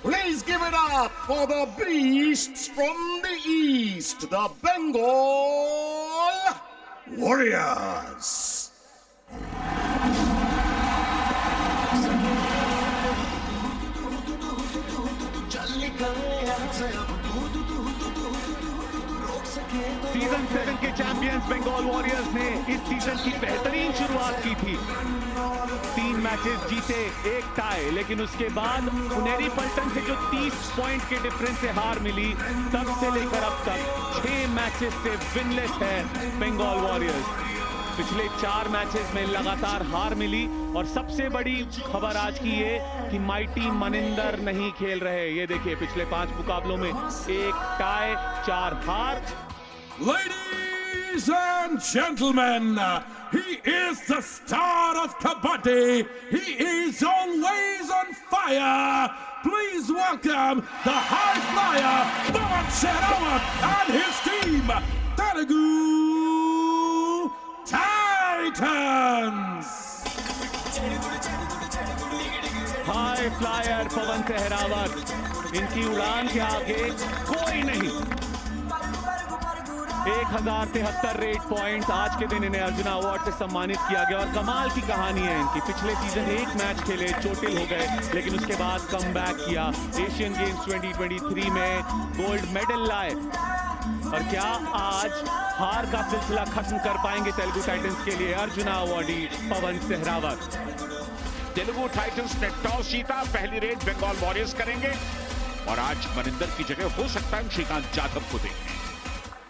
Please give it up for the beasts from the east, the Bengal Warriors. Season 7 के champions Bengal warriors ने इस season की बेहतरीन शुरुआत की थी। 3 मैचेस जीते, 1 टाई, लेकिन उसके बाद पुनेरी पल्टन से जो 30 पॉइंट के डिफरेंस से हार मिली, तब से लेकर अब तक 6 मैचेस से विनलेस है बंगाल वॉरियर्स। पिछले 4 मैचेस में लगातार हार मिली और सबसे बड़ी खबर आज की ये कि माइटी मनिंदर नहीं खेल रहे। ये देखिए, पिछले 5 मुकाबलों में 1 टाई, 4 हार। Ladies and gentlemen, he is the star of Kabaddi. He is always on fire. Please welcome the high flyer, Pawan Sehrawat, and his team, Telugu Titans. High flyer Pavan Sehrawat, इनकी उड़ान के आगे कोई नहीं। 1073 रेट पॉइंट्स। आज के दिन इन्हें अर्जुन अवार्ड से सम्मानित किया गया और कमाल की कहानी है इनकी। पिछले सीजन 1 मैच खेले, चोटिल हो गए, लेकिन उसके बाद कम बैक किया। एशियन गेम्स 2023 में गोल्ड मेडल लाए। और क्या आज हार का सिलसिला खत्म कर पाएंगे तेलुगु टाइटंस के लिए अर्जुन अवार्डी पवन सहरावत? तेलुगु टाइटंस ने टॉस जीता, पहली रेड बंगाल वॉरियर्स करेंगे और आज मनिंदर की जगह हो सकता है श्रीकांत जाधव को देखें।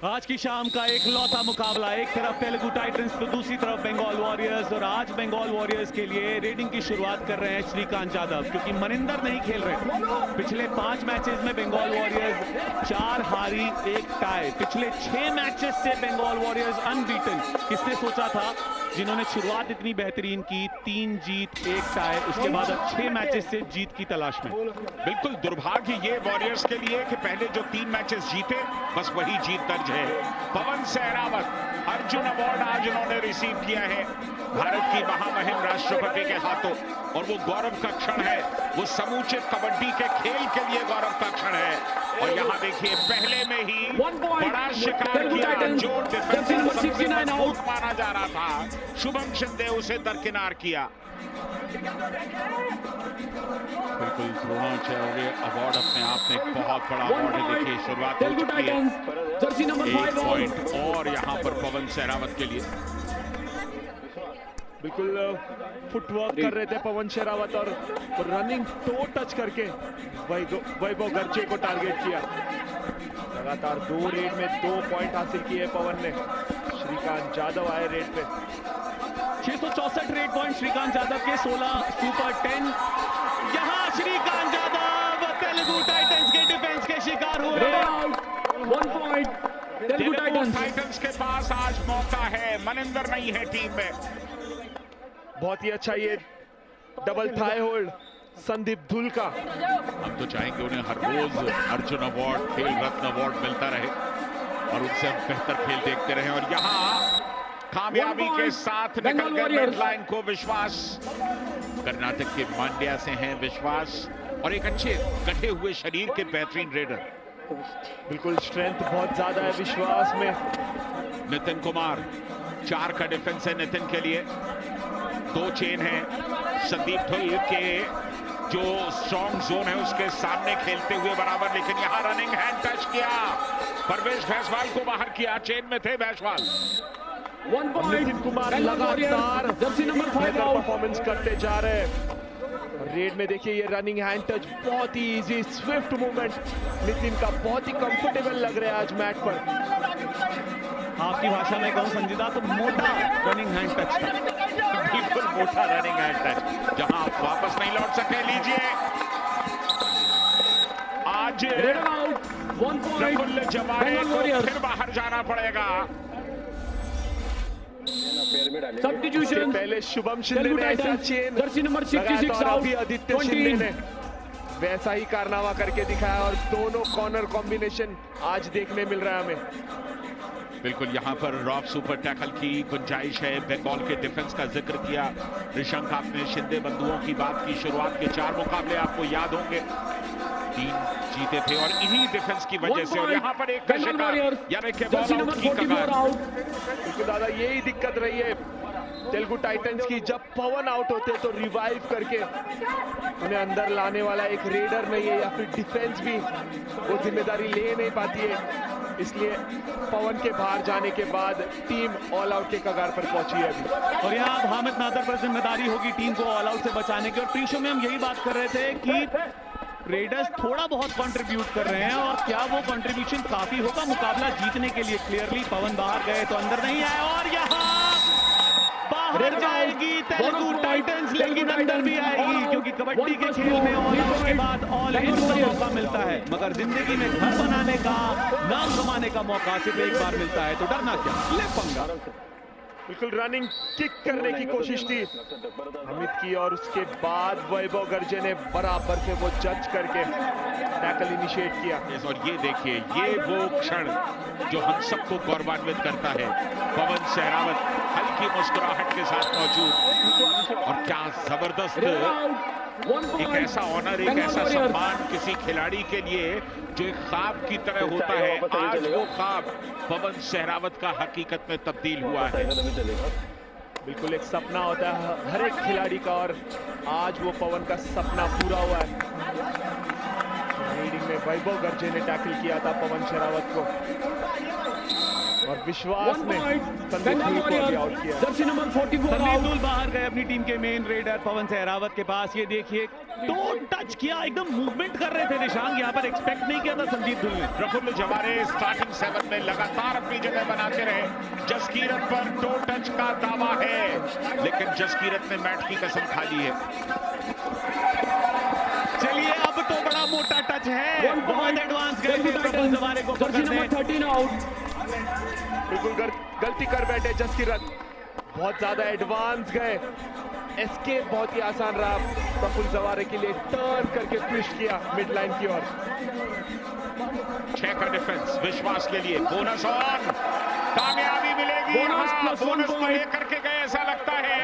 आज की शाम का एक लौता मुकाबला, एक तरफ तेलुगु टाइटंस तो दूसरी तरफ बंगाल वॉरियर्स। और आज बंगाल वॉरियर्स के लिए रेडिंग की शुरुआत कर रहे हैं श्रीकांत जाधव, क्योंकि मनिंदर नहीं खेल रहे। पिछले 5 मैचेस में बंगाल वॉरियर्स 4 हारी, 1 टाई। पिछले 6 मैचेस से बंगाल वॉरियर्स अनबीटन। किसने सोचा था, जिन्होंने शुरुआत इतनी बेहतरीन की, 3 जीत 1 टाई, उसके बाद अब 6 मैचेस से जीत की तलाश में। बिल्कुल दुर्भाग्य ये वॉरियर्स के लिए कि पहले जो 3 मैचेस जीते, बस वही जीत दर्ज है। पवन सहरावत अर्जुन अवार्ड आज उन्होंने रिसीव किया है भारत की महामहिम राष्ट्रपति के हाथों, और वो गौरव का क्षण है, वो समूचे कबड्डी के खेल के लिए गौरव का क्षण है। और यहाँ देखिए, पहले में ही बड़ा शिकार किया, जो डिफेंस माना जा रहा था, शुभम शिंदे उसे दरकिनार किया। बिल्कुल द्रोणाचार्य अवार्ड अपने आप में बहुत बड़ा अवार्ड है। देखिए, शुरुआत हो चुकी है, 1 पॉइंट और यहाँ पर पवन सहरावत के लिए। बिल्कुल फुटवर्क कर रहे थे पवन सहरावत और रनिंग टो टच करके वैभव गर्जे को टारगेट किया। लगातार 2 रेड में 2 पॉइंट हासिल किए पवन ने। श्रीकांत जाधव आए रेड पे। 664 रेड पॉइंट श्रीकांत जाधव के, 16 सुपर 10। यहाँ श्रीकांत जाधव तेलुगु टाइटंस के डिफेंस के शिकार हुए। 1 पॉइंट तेलुगु टाइटंस के पास आज मौका है, मनिंदर नहीं है टीम में। बहुत ही अच्छा ये डबल थाई होल्ड संदीप धुल का। हम तो चाहेंगे उन्हें हर रोज अर्जुन अवार्ड, खेल रत्न अवार्ड मिलता रहे और उनसे हम बेहतर खेल देखते रहे। और यहाँ कामयाबी के साथ निकल गए मिडलाइन को विश्वास। कर्नाटक के मांड्या से हैं विश्वास, और एक अच्छे गठे हुए शरीर के बेहतरीन रेडर। बिल्कुल स्ट्रेंथ बहुत ज्यादा है विश्वास में। नितिन कुमार, 4 का डिफेंस है नितिन के लिए, 2 चेन है। संदीप धुल के जो स्ट्रॉन्ग जोन है उसके सामने खेलते हुए बराबर, लेकिन यहां रनिंग हैंड टच किया, परवेश भैंसवाल को बाहर किया। चेन में थे भैंसवाल। नितिन कुमार लगातार परफॉर्मेंस करते जा रहे हैं। रेड में देखिए, ये रनिंग हैंड टच बहुत ही इजी, स्विफ्ट मूवमेंट नितिन का, बहुत ही कंफर्टेबल लग रहा है आज मैट पर। आपकी भाषा में कहूं संजीदा तो मोटा रनिंग हैंड टच था। बिल्कुल मोटा रनिंग हैंड टच, जहां आप वापस नहीं लौट सके। लीजिए, आज प्रफुल्ल जवारे को फिर बाहर जाना पड़ेगा। सब्स्टिट्यूशन पहले शुभम शिंदे ने ऐसा चेन जर्सी नंबर 66 आउट, अभी आदित्य शिंदे ने वैसा ही कारनामा करके दिखाया और दोनों कॉर्नर कॉम्बिनेशन आज देखने मिल रहा है हमें। बिल्कुल, यहां पर रॉफ सुपर टैकल की गुंजाइश है। बंगाल के डिफेंस का जिक्र किया ऋषंक, आपने शिंदे बंधुओं की बात की। शुरुआत के 4 मुकाबले आपको याद होंगे, तीन जीते थे और इन्हीं डिफेंस की वजह से, और यहाँ पर एक का शिकार यानी कि बॉल आउट की कगार। क्योंकि दादा यही दिक्कत रही है तेलुगु टाइटंस की, जब पवन आउट होते तो रिवाइव करके उन्हें अंदर लाने वाला एक रेडर नहीं है, या फिर डिफेंस भी वो जिम्मेदारी ले नहीं पाती है। इसलिए पवन के बाहर जाने के बाद टीम ऑल आउट के कगार पर पहुंची है अभी। और यहाँ अब हामिद नादर पर जिम्मेदारी होगी टीम को ऑल आउट से बचाने की। और प्री शो में हम यही बात कर रहे थे कि रेडर्स थोड़ा बहुत कंट्रीब्यूट कर रहे हैं, और क्या वो कंट्रीब्यूशन काफी होगा मुकाबला जीतने के लिए। क्लियरली पवन बाहर गए तो अंदर नहीं आए, और यहाँ बाहर जाएगी तेलुगु टाइटंस, लेकिन अंदर भी आएगी, क्योंकि कबड्डी के खेल में ऑल आउट के बाद ऑल इन का मौका मिलता है, मगर जिंदगी में घर बनाने का, नाम कमाने का मौका सिर्फ एक बार मिलता है। तो डरना क्या, ले पंगा। बिल्कुल रनिंग किक करने की कोशिश थी अमित की, और उसके बाद वैभव गर्जे ने बराबर से वो जज करके टैकल इनिशिएट किया। और ये देखिए, ये वो क्षण जो हम सबको गौरवान्वित करता है। पवन सहरावत हल्की मुस्कुराहट के साथ मौजूद, और क्या जबरदस्त एक ऐसा ऑनर, एक ऐसा सम्मान किसी खिलाड़ी के लिए जो एक ख्वाब की तरह होता है। आज वो ख्वाब पवन सहरावत का हकीकत में तब्दील हुआ है। बिल्कुल एक सपना होता है हर एक खिलाड़ी का, और आज वो पवन का सपना पूरा हुआ है। रीडिंग में वैभव गर्जे ने टैकल किया था पवन सहरावत को, और विश्वास ने संदीप धुल को भी आउट किया। संदीप धुल बाहर गए अपनी टीम के मेन रेडर पवन सहरावत के पास। ये देखिए, तो टच किया, एकदम मूवमेंट कर रहे थे निशांग, यहाँ पर एक्सपेक्ट नहीं किया था संदीप धुल ने। प्रफुल्ल जवारे स्टार्टिंग 7 में लगातार अपनी जगह बनाते रहे। जसकीरत पर टो टच का दावा है, लेकिन जसकीरत ने मैट की कसम खा ली है। चलिए, अब तो बड़ा मोटा टच है, बहुत एडवांस गए थे प्रफुल्ल जवारे को पकड़ने। 13 आउट। बिल्कुल गलती कर बैठे जसकीरत, बहुत ज्यादा एडवांस गए। एस्केप बहुत ही आसान रहा प्रफुल्ल जवारे के लिए, टर्न करके ट्विस्ट किया मिड लाइन की ओर। 6 का डिफेंस विश्वास के लिए। बोनस ऑन, कामयाबी मिलेगी। बोनस को लेकर के गए ऐसा लगता है,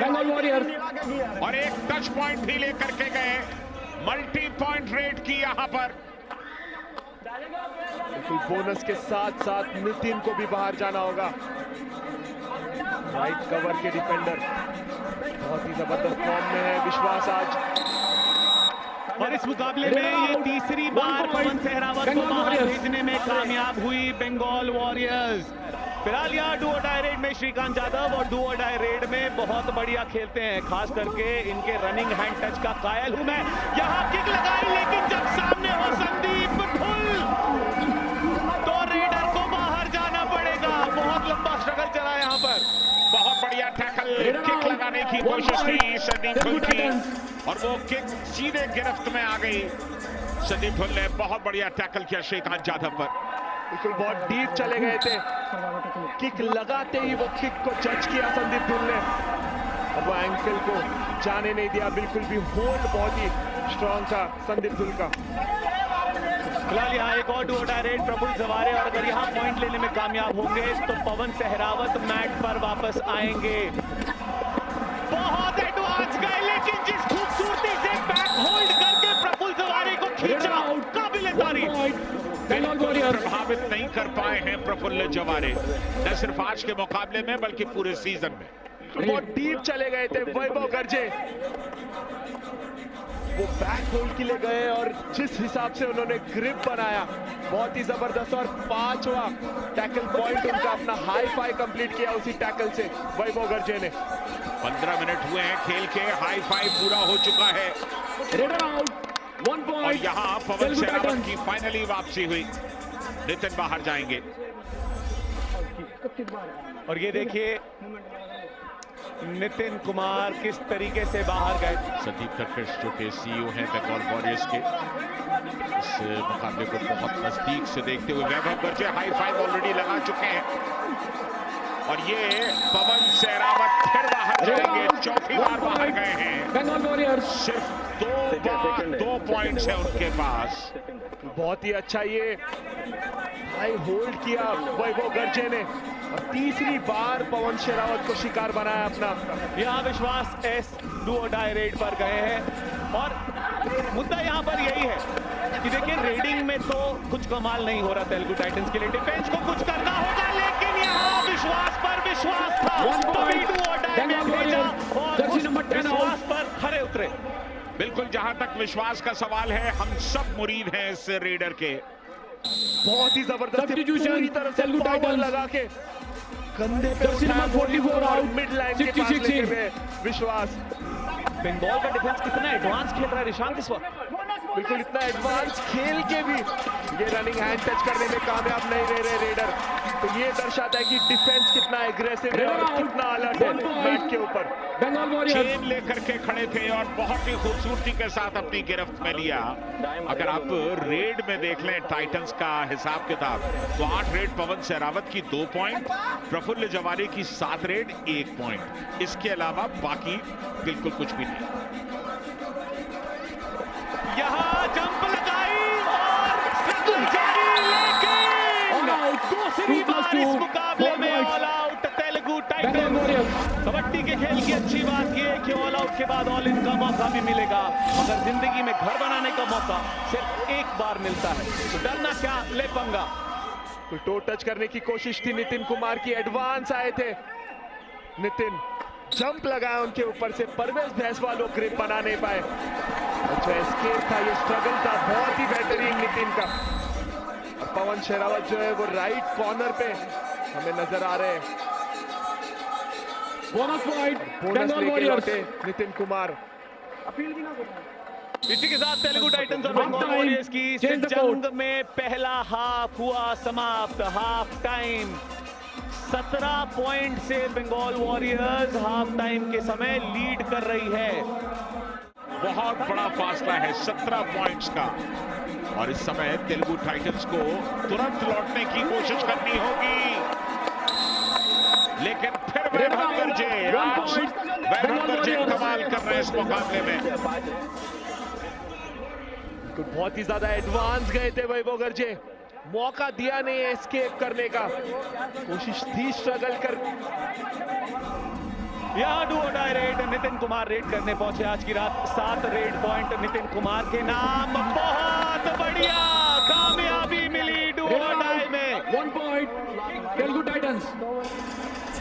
और एक टच पॉइंट भी लेकर के गए। मल्टी पॉइंट रेट की यहाँ पर। बिल्कुल बोनस के साथ साथ नितिन को भी बाहर जाना होगा। राइट कवर के डिफेंडर बहुत ही जबरदस्त फॉर्म में है विश्वास आज। और इस मुकाबले में ये तीसरी बार पवन सहरावत को बाहर भेजने में कामयाब हुई बंगाल वॉरियर्स। फिलहाल यहाँ डू और डाई रेड में श्रीकांत यादव और डू और डाई रेड में बहुत बढ़िया खेलते हैं, खास करके इनके रनिंग हैंड टच का कायल हूं मैं। यहाँ किक लगाई, लेकिन जब सामने हो संदीप धुल तो रेडर को बाहर जाना पड़ेगा। बहुत लंबा स्ट्रगल चला यहाँ पर। बहुत बढ़िया टैकल, किक लगाने की कोशिश की संदीप धुल की, और वो किक सीधे गिरफ्त में आ गई। संदीप धुल ने बहुत बढ़िया टैकल किया श्रीकांत यादव पर। बिल्कुल बहुत डीप चले गए थे, किक लगाते ही वो किक को जज किया संदीप धुल ने, और वो एंकल को जाने नहीं दिया। बिल्कुल भी होल्ड बहुत ही स्ट्रॉन्ग था संदीप धुल का। फिलहाल यहाँ एक और डू और डाई रेड प्रफुल्ल जवारे, और अगर यहाँ पॉइंट लेने में कामयाब होंगे तो पवन सहरावत मैट पर वापस आएंगे। बहुत एडवांस गए, लेकिन जिस खूबसूरती से बैक होल्ड करके प्रफुल्ल जवारे को खींचा, काबिल तारीफ। प्रभावित नहीं कर पाए हैं प्रफुल्ल जवारे, न सिर्फ आज के मुकाबले में बल्कि पूरे सीजन में। बहुत डीप चले गए थे वैभव गर्जे, वो बैक होल्ड के लिए गए, और जिस हिसाब से उन्होंने ग्रिप बनाया बहुत ही जबरदस्त। और 5वां टैकल पॉइंट उनका अपना हाई फाई कंप्लीट किया उसी टैकल से वैभव गर्जे ने। 15 मिनट हुए हैं खेल के, हाई फाई पूरा हो चुका है, और यहाँ पवन सहरावत की फाइनली वापसी हुई। नितिन बाहर जाएंगे, और ये देखिए नितिन कुमार किस तरीके से बाहर गए। संदीप खटकश जो कि सीईओ हैं बंगाल वॉरियर्स के, इस मुकाबले को बहुत नजदीक से देखते हुए वैभव गर्जे हाई फाइव ऑलरेडी लगा चुके हैं, और ये पवन सहरावत फिर बाहर जाएंगे। चौथी बार बाहर गए हैं बंगाल वॉरियर्स। सिर्फ 2 पॉइंट्स है उनके पास। बहुत ही अच्छा ये हाई होल्ड किया वैभव गर्जे ने, और तीसरी बार पवन सहरावत को शिकार बनाया अपना। यहाँ विश्वास एस डू और डाई रेड पर गए हैं, और मुद्दा यहाँ पर यही है कि देखिए में तो कुछ कमाल नहीं हो रहा तेलुगु टाइटंस के लिए। डिफेंस को कुछ करना होगा, लेकिन यहाँ विश्वास पर विश्वास था, तभी डू और डाई में भेजा और उस विश्वास पर खरे उतरे। बिल्कुल, जहां तक विश्वास का सवाल है, हम सब मुरीद हैं इस रेडर के। बहुत ही जबरदस्त पूरी तरह से तेलुगु पावर टाइटंस लगा के कंधे पे नंबर 44 और आउट, मिड लाइन के पास 66 लेके गए विश्वास। बंगाल का डिफेंस कितना एडवांस खेल रहा है ऋषांक इस वक्त। बिल्कुल, इतना एडवांस खेल के भी ये रनिंग हैंड टच करने में कामयाब नहीं रह रहे रेडर, तो ये दर्शाता है कि डिफेंस कितना एग्रेसिव है और कितना अलर्ट है मैट के ऊपर। बंगाल वॉरियर्स चेन लेकर के खड़े थे और बहुत ही खूबसूरती के साथ अपनी गिरफ्त में लिया। अगर आप रेड में देख लें टाइटंस का हिसाब किताब, तो 8 रेड पवन सहरावत की 2 पॉइंट, प्रफुल्ल जवारी की 7 रेड 1 पॉइंट, इसके अलावा बाकी बिल्कुल कुछ भी नहीं। यहाँ जंप लगाई और स्ट्रगल जारी, लेकिन दूसरी बार इस मुकाबले में all out Telugu Titans. Kabaddi के खेल की अच्छी बात यह है कि ऑल आउट के बाद ऑल इन का मौका भी मिलेगा, मगर जिंदगी में घर बनाने का मौका सिर्फ एक बार मिलता है, तो डरना क्या, ले पंगा। तो टो टच करने की कोशिश थी नितिन कुमार की, एडवांस आए थे नितिन, जंप लगाया उनके ऊपर से, परवेज भैंसवाल वो ग्रिप बना नहीं पाए। अच्छा एस्केप था, ये स्ट्रगल था बहुत ही बेहतरीन नितिन का। और पवन शेरावत जो है वो राइट कॉर्नर पे हमें नजर आ रहे हैं। बोनस पॉइंट बोनस बंगाल लेके वॉरियर्स। लौटे नितिन कुमार। इसी के साथ तेलुगु टाइटंस और बंगाल वॉरियर्स की इस जंग में पहला हाफ हुआ समाप्त। हाफ टाइम 17 पॉइंट से बंगाल वॉरियर्स हाफ टाइम के समय लीड कर रही है। बहुत बड़ा फासला है 17 पॉइंट्स का, और इस समय तेलुगु टाइटंस को तुरंत लौटने की कोशिश करनी होगी, लेकिन फिर वैभव गर्जे, आज वैभव गर्जे कमाल कर रहे हैं इस मुकाबले में। बहुत ही ज्यादा एडवांस गए थे वैभव गर्जे, मौका दिया नहीं है एस्केप करने का, कोशिश थी स्ट्रगल कर। यहाँ डू और die raid Nitin Kumar raid करने पहुंचे आज की रात। 7 रेड पॉइंट नितिन कुमार के नाम, बहुत बढ़िया कामयाबी मिली डू और डाई में। 1 पॉइंट तेलुगु टाइटंस।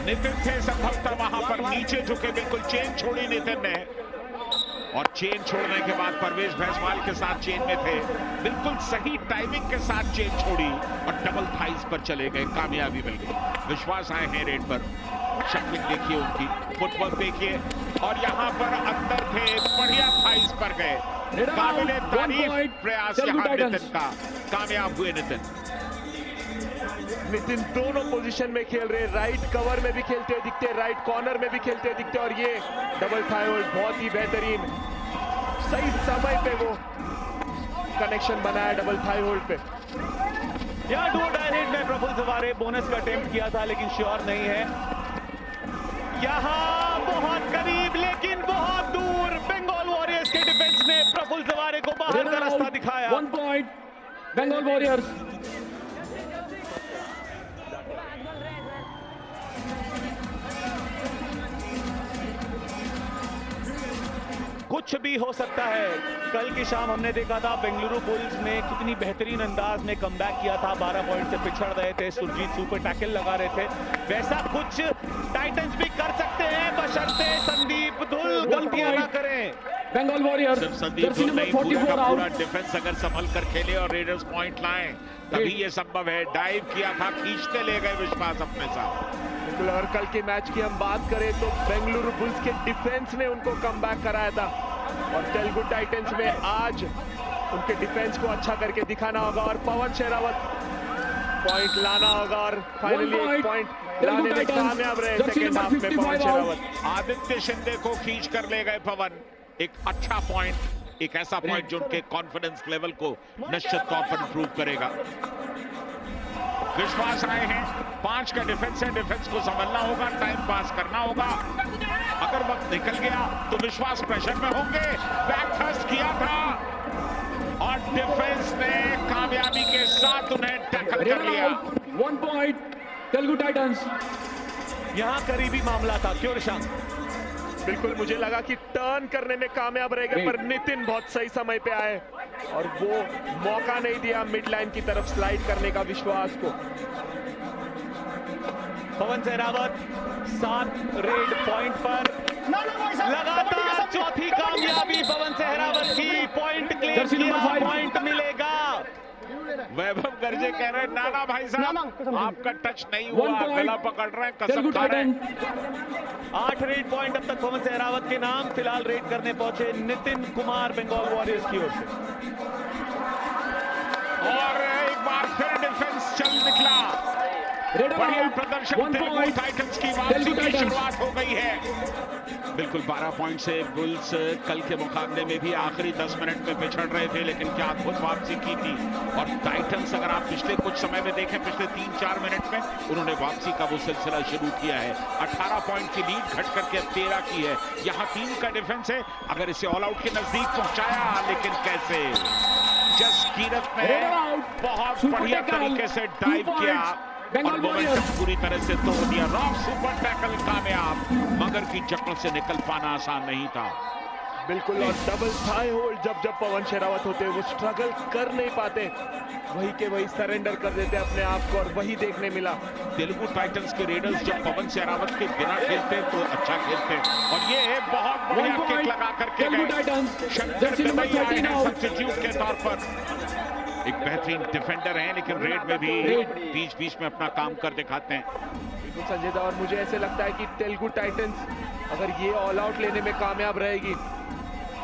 नितिन थे संभवतः वहां पर नीचे झुके, बिल्कुल चेन छोड़ी नितिन ने, और चेन छोड़ने के बाद परवेज भैंसवाल के साथ चेन में थे, बिल्कुल सही टाइमिंग के साथ चेन छोड़ी और डबल थाइज पर चले गए, कामयाबी मिल गई। विश्वास आए हैं रेड पर, शटलिंग देखिए उनकी, फुटवर्क देखिए, और यहाँ पर अंदर थे, बढ़िया थाइज पर गए। काबिले तारीफ प्रयास यहाँ नितिन का, कामयाब हुए नितिन। नितिन दोनों पोजीशन में खेल रहे, राइट कवर में भी खेलते दिखते, राइट कॉर्नर में भी खेलते दिखते, और ये डबल थाई होल्ड बहुत ही बेहतरीन, सही समय पे वो कनेक्शन बनाया डबल थाई होल्ड पे। यहाँ डू और डाई रेड में प्रफुल्ल जवारे बोनस का अटेम्प्ट किया था, लेकिन श्योर नहीं है। यहाँ बहुत करीब लेकिन बहुत दूर, बंगाल वॉरियर्स के डिफेंस ने प्रफुल्ल जवारे को बाहर का रास्ता दिखाया। 1 पॉइंट बंगाल वॉरियर्स। कुछ भी हो सकता है। कल की शाम हमने देखा था बेंगलुरु बुल्स ने कितनी बेहतरीन अंदाज में कमबैक किया था, 12 पॉइंट से पिछड़ रहे थे, सुरजीत सुपर टैकल लगा रहे थे, वैसा कुछ टाइटंस भी कर सकते हैं, बशर्ते संदीप धुल गलतियां ना करें। बंगाल वॉरियर्स सिर्फ संदीप धुल नहीं, पूरा का पूरा डिफेंस अगर संभल कर खेले और रेडर्स पॉइंट लाएं, तभी ये संभव है। डाइव किया था, खींचते ले गए विश्वास अपने साथ। बिल्कुल, और कल के मैच की हम बात करें तो बेंगलुरु बुल्स के डिफेंस ने उनको कमबैक कराया था, और तेलुगु टाइटंस में आज उनके डिफेंस को अच्छा करके दिखाना होगा और पवन शेरावत पॉइंट लाना होगा, और फाइनली एक पॉइंट लाने में कामयाब रहे सेकंड हाफ में पवन शेरावत। आदित्य शिंदे को खींच कर ले गए पवन, एक अच्छा पॉइंट, एक ऐसा पॉइंट जो उनके कॉन्फिडेंस लेवल को निश्चित तौर पर इंप्रूव करेगा। विश्वास आए हैं, 5 का डिफेंस है, डिफेंस को संभलना होगा, टाइम पास करना होगा। अगर वक्त निकल गया तो विश्वास प्रेशर में होंगे। बैक थ्रस्ट किया था और डिफेंस ने कामयाबी के साथ उन्हें टैकल कर लिया। 1 पॉइंट तेलुगु टाइटंस। यहां करीबी मामला था, क्यों ऋषांक? बिल्कुल, मुझे लगा कि टर्न करने में कामयाब रहेगा, पर नितिन बहुत सही समय पे आए। और वो मौका नहीं दिया मिड लाइन की तरफ स्लाइड करने का विश्वास को। पवन सहरावत 7 रेड पॉइंट पर, लगातार चौथी कामयाबी पवन सहरावत की। पॉइंट क्लेम किया, पॉइंट मिलेगा। वैभव गर्जे कह रहे हैं नाना भाई साहब आपका टच नहीं हुआ, गला पकड़ रहे हैं, कसम खा रहे हैं। 8 रेड पॉइंट अब तक पवन सहरावत के नाम। फिलहाल रेड करने पहुंचे नितिन कुमार बंगाल वॉरियर्स की ओर से। और एक बार फिर डिफेंस चल निकला। बढ़िया प्रदर्शन तेलुगु टाइटंस की वापसी की शुरुआत हो गई है। बिल्कुल 12 पॉइंट से बुल्स कल के मुकाबले में भी आखिरी 10 मिनट में पिछड़ रहे थे, लेकिन क्या अद्भुत वापसी की थी। और टाइटंस अगर आप पिछले कुछ समय में देखें, पिछले 3-4 मिनट में उन्होंने वापसी का वो सिलसिला शुरू किया है। 18 पॉइंट की लीड घट करके अब 13 की है। यहाँ 3 का डिफेंस है, अगर इसे ऑल आउट के नजदीक पहुंचाया, लेकिन कैसे जसकीरत ने बहुत बढ़िया तरीके से डाइव किया और मोमेंटम पूरी तरह से तोड़ दिया। रॉक सुपर टैकल कामयाब, मगर की जकड़ से निकल पाना आसान नहीं था। बिल्कुल, और डबल थाई होल्ड जब पवन शेरावत होते वो स्ट्रगल कर नहीं पाते, वही के वही सरेंडर कर देते अपने आप को, और वही देखने मिला। तेलुगु टाइटंस के रेडर्स जब पवन शेरावत के बिना खेलते तो अच्छा खेलते, और ये बहुत बढ़िया किक लगा करके गए। शंकर गदई आए हैं सब्स्टिट्यूट के तौर पर। एक बेहतरीन डिफेंडर हैं, लेकिन रेड में भी बीच बीच में अपना काम कर दिखाते हैं। बिल्कुल संजय दा, और मुझे ऐसे लगता है कि तेलुगु टाइटंस अगर ये ऑल आउट लेने में कामयाब रहेगी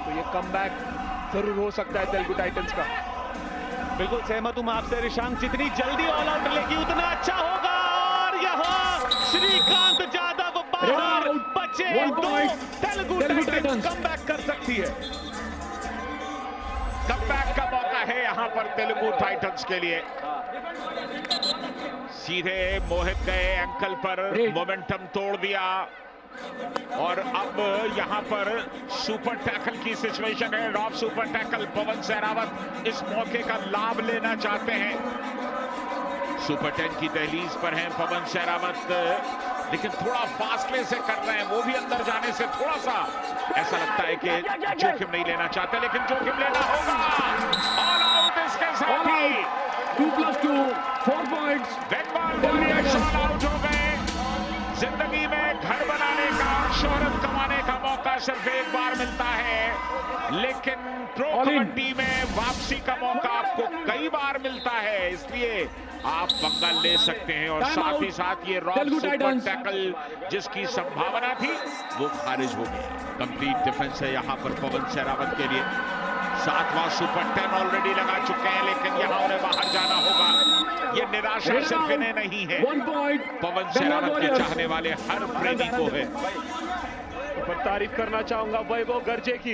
तो ये कमबैक जरूर हो सकता है तेलुगु टाइटंस का। बिल्कुल सहमत हूं आपसे रिशांक, जितनी जल्दी ऑल आउट लेगी उतना अच्छा होगा। और यहाँ श्रीकांत जाधव बाहर बचे। तेलुगु टाइटंस कमबैक कर सकती है। कमबैक का मौका है यहाँ पर तेलुगु टाइटंस के लिए। सीधे मोहित गए एंकल पर, मोमेंटम तोड़ दिया, और अब यहाँ पर सुपर टैकल की सिचुएशन है। रॉफ सुपर टैकल, पवन सहरावत इस मौके का लाभ लेना चाहते हैं। सुपर 10 की दहलीज पर हैं पवन सहरावत, लेकिन थोड़ा फासले से कर रहे हैं। वो भी अंदर जाने से थोड़ा सा ऐसा लगता है कि जोखिम नहीं लेना चाहते, लेकिन जोखिम लेना होगा। ऑल आउट इसके साथ ही 2+2 4 points. Bengal Warriors all out हो गए। जिंदगी में घर बनाने का, शोहरत कमाने का मौका सिर्फ एक बार मिलता है, लेकिन प्रो कबड्डी में वापसी का मौका आपको कई बार मिलता है। इसलिए आप पंगा ले सकते हैं, और साथ ही साथ ये रॉक सुपर टैकल जिसकी संभावना थी वो खारिज हो गई। कंप्लीट डिफेंस है यहाँ पर पवन सहरावत के लिए। 7वां सुपर 10 ऑलरेडी लगा चुके हैं, लेकिन यहाँ उन्हें बाहर जाना होगा। ये निराशा सिर्फ इन्हें नहीं है, पवन सहरावत के चाहने वाले हर प्रेमी को है। पर तारीफ करना चाहूंगा वैभव गर्जे की,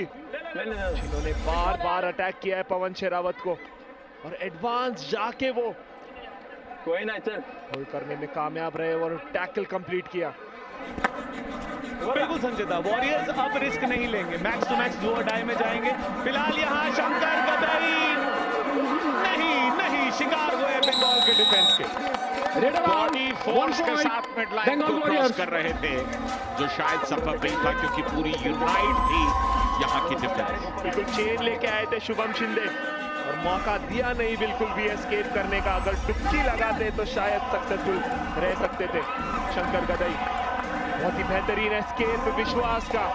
जिन्होंने बार बार अटैक किया है पवन शेरावत को, और एडवांस जाके वो कोई ना चल होल्ड करने में कामयाब रहे और टैकल कंप्लीट किया। बिल्कुल संजय दा, वॉरियर्स अब रिस्क नहीं लेंगे, मैक्स टू मैक्स डू और डाई में जाएंगे। फिलहाल यहाँ शंकर गदई नहीं शिकार हुए बंगाल के डिफेंस के। बॉडी फोर्स के साथ मिड लाइन को क्रॉस कर रहे थे, जो शायद संभव नहीं था क्योंकि पूरी यूनाइट थी यहाँ की डिफेंस। बिल्कुल चेन लेके आए थे शुभम शिंदे, और मौका दिया नहीं बिल्कुल भी एस्केप करने का। अगर डुबकी लगाते तो शायद सक्सेसफुल रह सकते थे शंकर गदई। बहुत ही बेहतरीन एस्केप विश्वास का।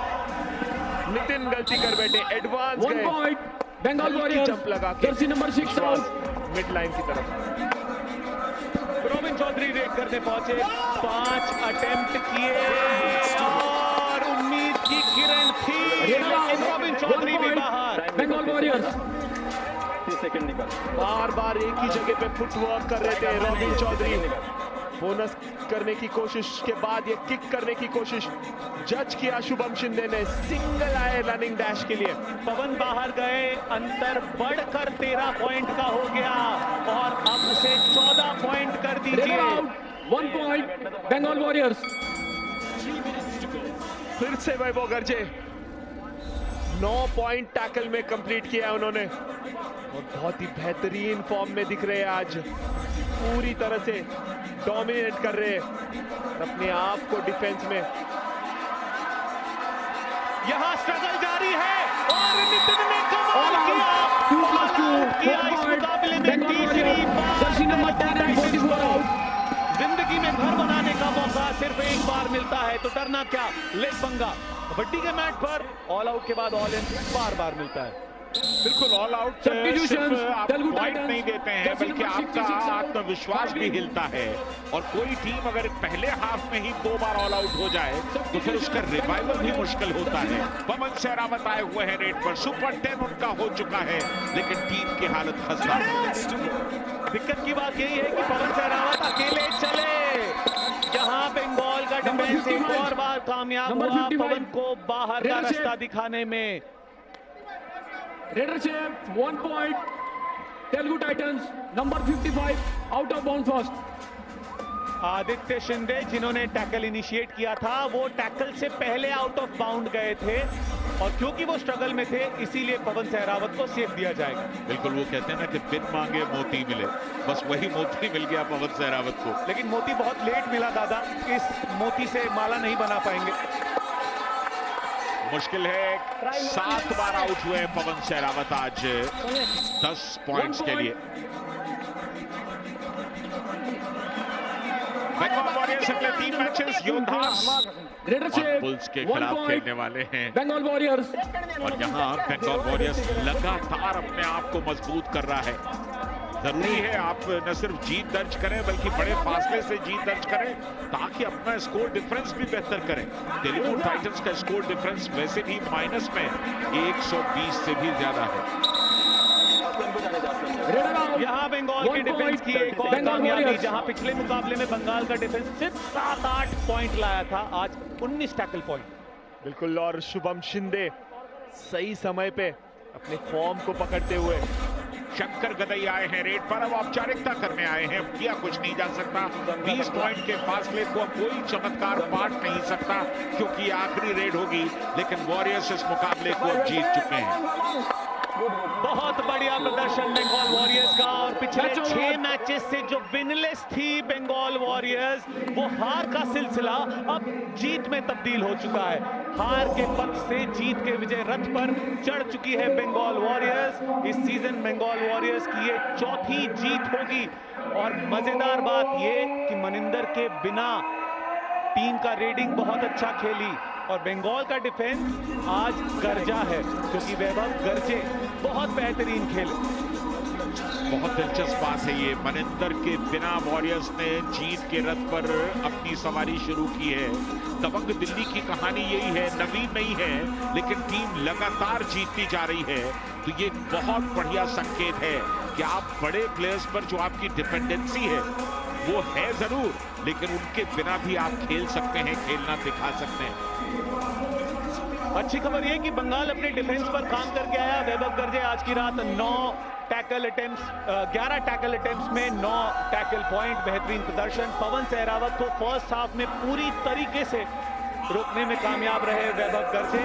नितिन गलती कर बैठे, एडवांस गए, बंगाल वॉरियर्स जंप लगा के Jersey number 6 out mid line की तरफ। रोबिन चौधरी रेड करने पहुंचे, 5 अटेम्प्ट किए और उम्मीद की किरण थी, लेकिन रोबिन चौधरी भी बाहर। बंगाल वॉरियर्स 30 सेकंड निकल। बार बार एक ही जगह पे फुटवर्क कर रहे थे रोबिन चौधरी। बोनस करने की कोशिश के बाद ये किक करने की कोशिश जज किया शुभम शिंदे ने। सिंगल आए रनिंग डैश के लिए। पवन बाहर गए, अंतर बढ़कर 13 पॉइंट का हो गया, और अब उसे 14 पॉइंट कर दीजिए। 1 पॉइंट बंगाल वॉरियर्स। फिर से वैभव गर्जे 9 पॉइंट टैकल में कंप्लीट किया है उन्होंने, और बहुत ही बेहतरीन फॉर्म में दिख रहे हैं आज। पूरी तरह से डोमिनेट कर रहे हैं अपने आप को डिफेंस में। यहाँ स्ट्रगल जारी है और नितिन ने कमाल किया। 2+2, किया इस 4 मुकाबले में Bengal तीसरी Warriors, bar Jersey number 10 and 44 out। जिंदगी में घर बनाने का मौका सिर्फ एक बार मिलता है, तो डरना क्या। लेग पंगा कबड्डी के मैच पर ऑल आउट के बाद ऑल इन बार बार मिलता है। बिल्कुल ऑल आउट Substitutions, आप Telugu पॉइंट Titans, नहीं देते हैं, जर्सी बल्कि नंबर आपका 66 आत्मविश्वास भी हिलता है। और कोई टीम अगर पहले हाफ में ही 2 बार ऑल आउट हो जाए तो फिर उसका रिवाइवल भी मुश्किल होता है। पवन सहरावत आए हुए हैं रेड पर, सुपर 10 उनका हो चुका है, लेकिन टीम की हालत खस्ता है। दिक्कत की बात यही है कि पवन सहरावत अकेले चले, जहां बंगाल का डिफेंस एक और बार कामयाब नंबर हुआ 55, पवन को बाहर का रेडर रास्ता दिखाने में। Raiders have 1 point. Telugu Titans number 55 out of bounds first. Aditya Shinde जिन्होंने टैकल इनिशिएट किया था, वो टैकल से पहले आउट ऑफ बाउंड गए थे और क्योंकि वो स्ट्रगल में थे इसीलिए पवन सहरावत को सेफ दिया जाएगा। बिल्कुल, वो कहते हैं ना कि बिन मांगे मोती मिले, बस वही मोती मिल गया पवन सहरावत को। लेकिन मोती बहुत लेट मिला दादा, इस मोती से माला नहीं बना पाएंगे। मुश्किल है, 7 बार आउट हुए पवन सहरावत आज 10 पॉइंट्स के लिए। बंगाल वॉरियर्स अगले 3 मैचेस योद्धास Raiders और have बुल्स के 1 खिलाफ point. खेलने वाले हैं। Bengal Warriors. और यहाँ बंगाल वॉरियर्स लगातार अपने आप को मजबूत कर रहा है। जरूरी है आप न सिर्फ जीत दर्ज करें बल्कि बड़े फासले से जीत दर्ज करें ताकि अपना स्कोर डिफरेंस भी बेहतर करें। तेलुगु टाइटंस का स्कोर डिफरेंस वैसे भी माइनस में 120 से भी ज्यादा है। Raider out. यहाँ बंगाल की 1 डिफेंस point. की एक और Bengal कामयाबी, Warriors. जहां पिछले मुकाबले में बंगाल का डिफेंस सिर्फ 7-8 पॉइंट लाया था, आज 19 टैकल पॉइंट। बिल्कुल, और शुभम शिंदे सही समय पे अपने फॉर्म को पकड़ते हुए। शंकर गदई आए हैं रेड पर, अब औपचारिकता करने आए हैं, किया कुछ नहीं जा सकता। 20 पॉइंट के फासले को कोई चमत्कार बांट नहीं सकता क्योंकि आखिरी रेड होगी, लेकिन वॉरियर्स इस मुकाबले को अब जीत चुके हैं। बहुत बढ़िया प्रदर्शन बंगाल वॉरियर्स का, और पिछले 6 मैचेस से जो विनलेस थी बंगाल वॉरियर्स, वो हार का सिलसिला अब जीत में तब्दील हो चुका है। हार के पथ से जीत के विजय रथ पर चढ़ चुकी है बंगाल वॉरियर्स। इस सीजन बंगाल वॉरियर्स की ये 4थी जीत होगी, और मजेदार बात ये कि मनिंदर के बिना टीम का रेडिंग बहुत अच्छा खेली, और बंगाल का डिफेंस आज गर्जा है क्योंकि वैभव गर्जे बहुत बेहतरीन खेले। बहुत दिलचस्प बात है ये, मनिंदर के बिना वॉरियर्स ने जीत के रथ पर अपनी सवारी शुरू की है। दबंग दिल्ली की कहानी यही है, नवीन नहीं है लेकिन टीम लगातार जीतती जा रही है। तो ये बहुत बढ़िया संकेत है कि आप बड़े प्लेयर्स पर जो आपकी डिपेंडेंसी है वो है जरूर, लेकिन उनके बिना भी आप खेल सकते हैं, खेलना दिखा सकते हैं। अच्छी खबर यह कि बंगाल अपने डिफेंस पर काम करके आया। वैभव गर्जे आज की रात 11 टैकल अटेम्प्ट्स में 9 टैकल पॉइंट, बेहतरीन प्रदर्शन। पवन सहरावत को फर्स्ट हाफ में पूरी तरीके से रोकने में कामयाब रहे वैभव गर्जे।